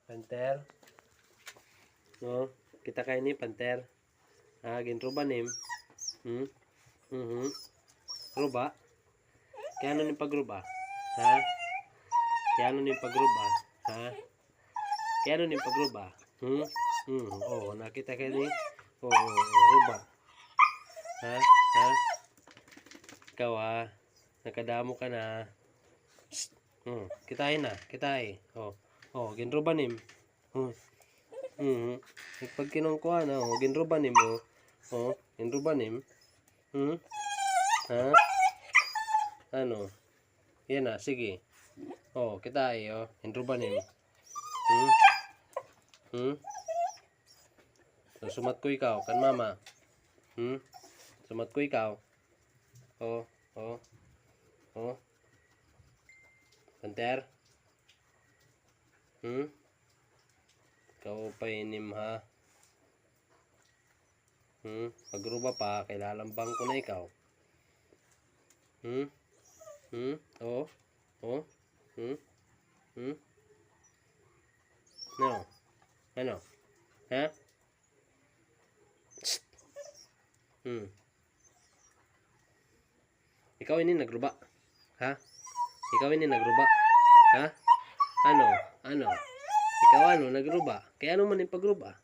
Panter. No, kita kayo ni Panter. Ginruba nim. Ruba. Kaya ano ni pagruba? Kaya ano ni pagruba? Kaya ano ni pagruba? Oh, nakita kayo ni. Ruba. Ikaw nakadamo ka na. Kitain na, kitai. Ginruba nim. Pag kinungkuha na, ginruba nim mo. Ginruba nim. Ano? Yan na, sige. Kitai, ginruba nim. Sumat ko ikaw, kan mama. Sumat ko ikaw. Panter. Ikaw pa inim ha. Pagruba pa, kailalambang ko na ikaw. No. Ano? Ha? Ikaw ini nagruba. Ha? Ikaw ini nagruba. Ha? Ano? Ikaw nagruba? Kaya ano man yung pagruba?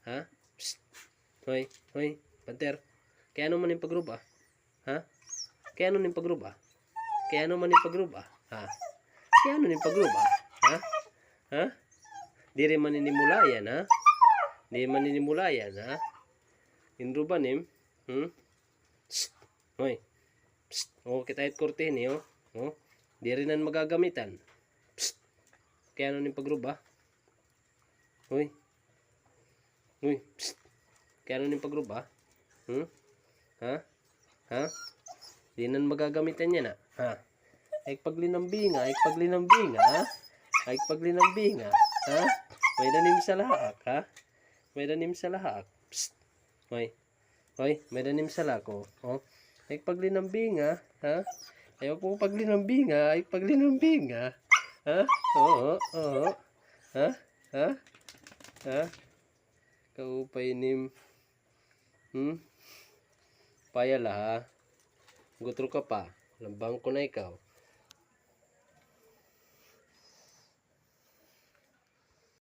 Ha? Psst. Hoy, Panter. Kaya ano man yung pagruba? Ha? Kaya ano yung pagruba? Kaya ano man yung pagruba? Ha? Kaya ano yung pagruba? Ha? Di rin maninimula yan, ha? Di maninimula yan, ha? Inruba nim? Psst. Hoy. Psst. Kita it kurtin, di rin nan magagamitan. Psst. Kaya ano yung pagruba? Hoy. Psst. Kaya ano yung pagruba? Ha? Di nan magagamitan yan, ha? Ay paglinambinga, ha? May danim sa lahak, ha? May danim sa lahak. Psst. Hoy, may danim sa lako. Ay paglinambinga, ha? Ayaw po paglinambinga, ha? Ha? Kaupay nim. Payala, ha? Gutro ka pa. Lambang ko na ikaw.